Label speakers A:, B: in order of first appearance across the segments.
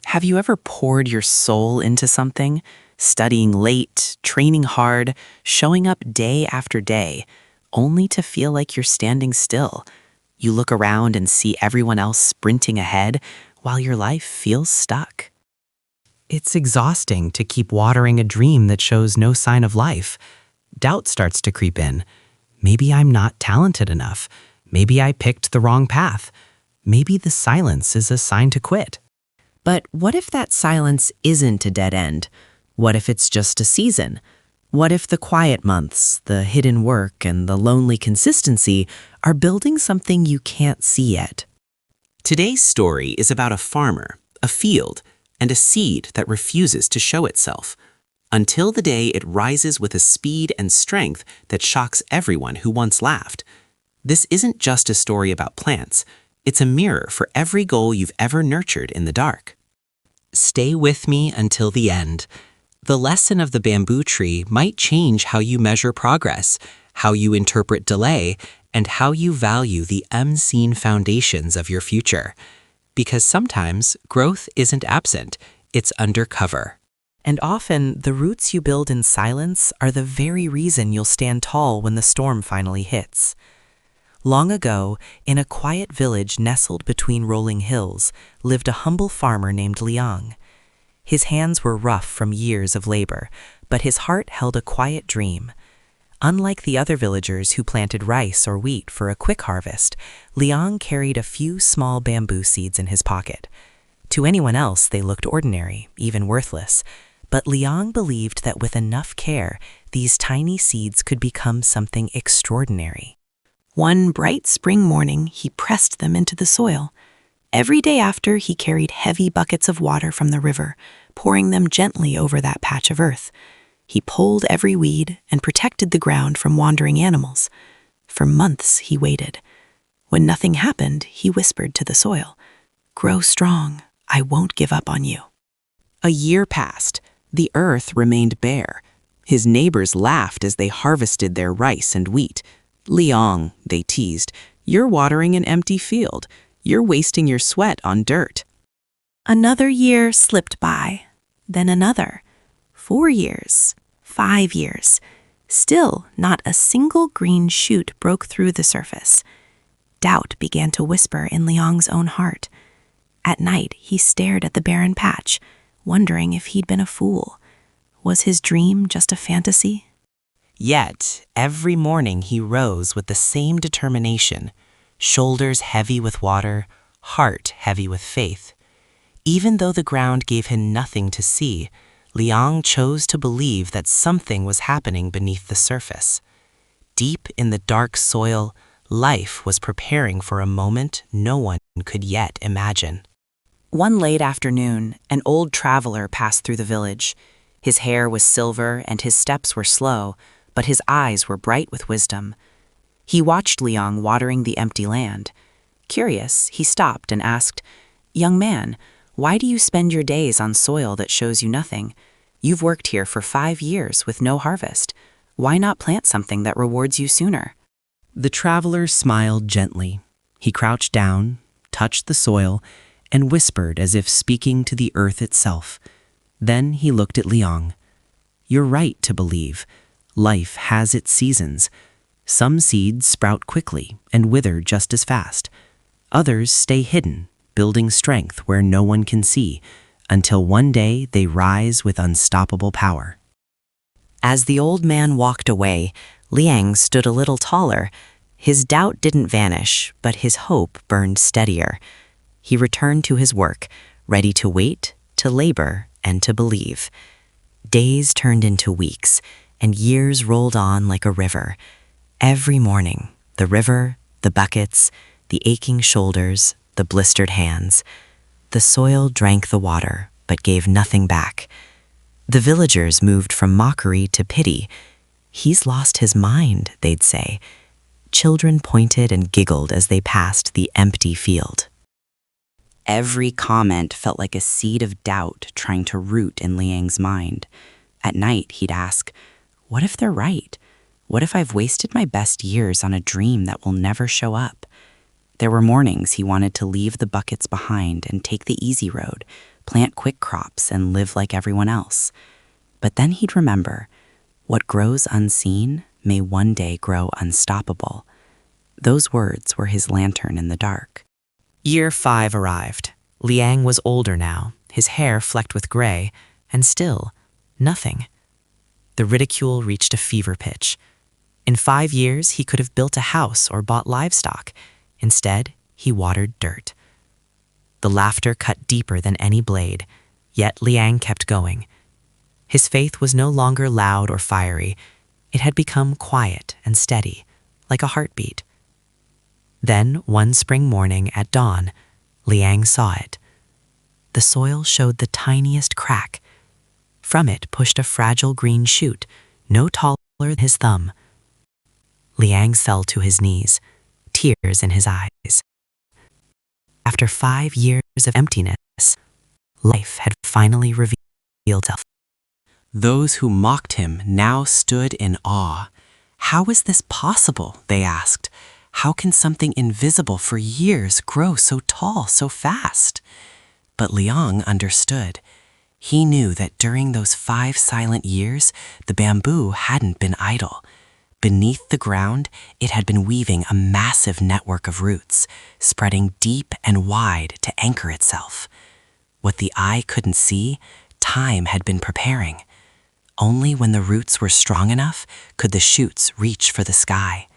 A: Have you ever poured your soul into something, studying late, training hard, showing up day after day, only to feel like you're standing still? You look around and see everyone else sprinting ahead while your life feels stuck. It's exhausting to keep watering a dream that shows no sign of life. Doubt starts to creep in. Maybe I'm not talented enough. Maybe I picked the wrong path. Maybe the silence is a sign to quit. But what if that silence isn't a dead end? What if it's just a season? What if the quiet months, the hidden work, and the lonely consistency are building something you can't see yet? Today's story is about a farmer, a field, and a seed that refuses to show itself, until the day it rises with a speed and strength that shocks everyone who once laughed. This isn't just a story about plants. It's a mirror for every goal you've ever nurtured in the dark. Stay with me until the end. The lesson of the bamboo tree might change how you measure progress, how you interpret delay, and how you value the unseen foundations of your future. Because sometimes growth isn't absent, it's undercover. And often, the roots you build in silence are the very reason you'll stand tall when the storm finally hits. Long ago, in a quiet village nestled between rolling hills, lived a humble farmer named Liang. His hands were rough from years of labor, but his heart held a quiet dream. Unlike the other villagers who planted rice or wheat for a quick harvest, Liang carried a few small bamboo seeds in his pocket. To anyone else, they looked ordinary, even worthless. But Liang believed that with enough care, these tiny seeds could become something extraordinary. One bright spring morning, he pressed them into the soil. Every day after, he carried heavy buckets of water from the river, pouring them gently over that patch of earth. He pulled every weed and protected the ground from wandering animals. For months, he waited. When nothing happened, he whispered to the soil, "Grow strong. I won't give up on you." A year passed. The earth remained bare. His neighbors laughed as they harvested their rice and wheat. "Liang," they teased, "you're watering an empty field. You're wasting your sweat on dirt." Another year slipped by, then another. 4 years, 5 years. Still, not a single green shoot broke through the surface. Doubt began to whisper in Liang's own heart. At night, he stared at the barren patch, wondering if he'd been a fool. Was his dream just a fantasy? Yet, every morning he rose with the same determination, shoulders heavy with water, heart heavy with faith. Even though the ground gave him nothing to see, Liang chose to believe that something was happening beneath the surface. Deep in the dark soil, life was preparing for a moment no one could yet imagine. One late afternoon, an old traveler passed through the village. His hair was silver and his steps were slow, but his eyes were bright with wisdom. He watched Liang watering the empty land. Curious, he stopped and asked, "Young man, why do you spend your days on soil that shows you nothing? You've worked here for 5 years with no harvest. Why not plant something that rewards you sooner?" The traveler smiled gently. He crouched down, touched the soil, and whispered as if speaking to the earth itself. Then he looked at Liang. "You're right to believe. Life has its seasons. Some seeds sprout quickly and wither just as fast. Others stay hidden, building strength where no one can see, until one day they rise with unstoppable power." As the old man walked away, Liang stood a little taller. His doubt didn't vanish, but his hope burned steadier. He returned to his work, ready to wait, to labor, and to believe. Days turned into weeks, and years rolled on like a river. Every morning, the river, the buckets, the aching shoulders, the blistered hands. The soil drank the water, but gave nothing back. The villagers moved from mockery to pity. "He's lost his mind," they'd say. Children pointed and giggled as they passed the empty field. Every comment felt like a seed of doubt trying to root in Liang's mind. At night, he'd ask, "What if they're right? What if I've wasted my best years on a dream that will never show up?" There were mornings he wanted to leave the buckets behind and take the easy road, plant quick crops, and live like everyone else. But then he'd remember, what grows unseen may one day grow unstoppable. Those words were his lantern in the dark. Year 5 arrived. Liang was older now, his hair flecked with gray, and still, nothing. The ridicule reached a fever pitch. In 5 years, he could have built a house or bought livestock. Instead, he watered dirt. The laughter cut deeper than any blade, yet Liang kept going. His faith was no longer loud or fiery. It had become quiet and steady, like a heartbeat. Then, one spring morning at dawn, Liang saw it. The soil showed the tiniest crack. From it pushed a fragile green shoot, no taller than his thumb. Liang fell to his knees, tears in his eyes. After 5 years of emptiness, life had finally revealed itself. Those who mocked him now stood in awe. How is this possible? They asked. How can something invisible for years grow so tall so fast? But Liang understood. He knew that during those 5 silent years, the bamboo hadn't been idle. Beneath the ground, it had been weaving a massive network of roots, spreading deep and wide to anchor itself. What the eye couldn't see, time had been preparing. Only when the roots were strong enough could the shoots reach for the sky.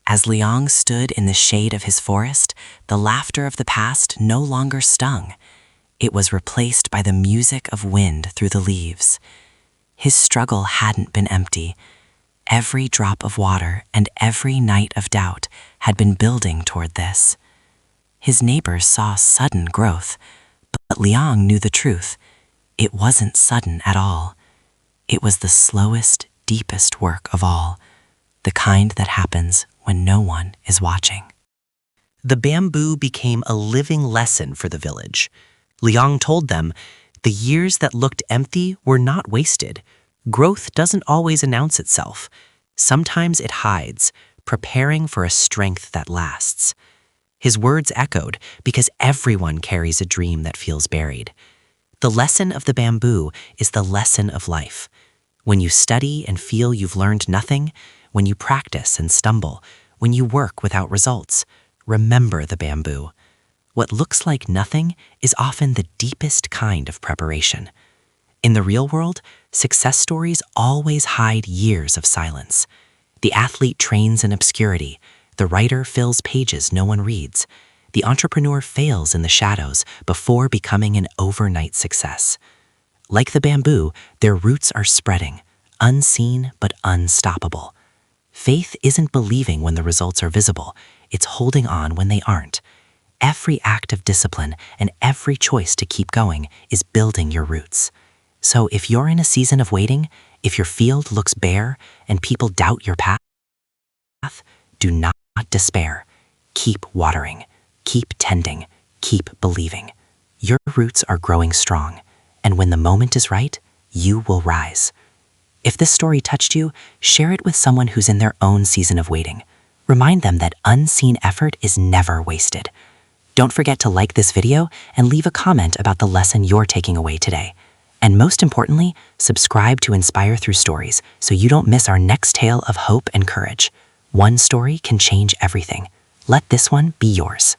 A: As Liang stood in the shade of his forest, the laughter of the past no longer stung. It was replaced by the music of wind through the leaves. His struggle hadn't been empty. Every drop of water and every night of doubt had been building toward this. His neighbors saw sudden growth, but Liang knew the truth. It wasn't sudden at all. It was the slowest, deepest work of all, the kind that happens when no one is watching. The bamboo became a living lesson for the village. Liang told them, the years that looked empty were not wasted. Growth doesn't always announce itself. Sometimes it hides, preparing for a strength that lasts. His words echoed because everyone carries a dream that feels buried. The lesson of the bamboo is the lesson of life. When you study and feel you've learned nothing, when you practice and stumble, when you work without results, remember the bamboo. What looks like nothing is often the deepest kind of preparation. In the real world, success stories always hide years of silence. The athlete trains in obscurity. The writer fills pages no one reads. The entrepreneur fails in the shadows before becoming an overnight success. Like the bamboo, their roots are spreading, unseen but unstoppable. Faith isn't believing when the results are visible. It's holding on when they aren't. Every act of discipline and every choice to keep going is building your roots. So if you're in a season of waiting, if your field looks bare and people doubt your path, do not despair. Keep watering, keep tending, keep believing. Your roots are growing strong, and when the moment is right, you will rise. If this story touched you, share it with someone who's in their own season of waiting. Remind them that unseen effort is never wasted. Don't forget to like this video and leave a comment about the lesson you're taking away today. And most importantly, subscribe to Inspire Through Stories so you don't miss our next tale of hope and courage. One story can change everything. Let this one be yours.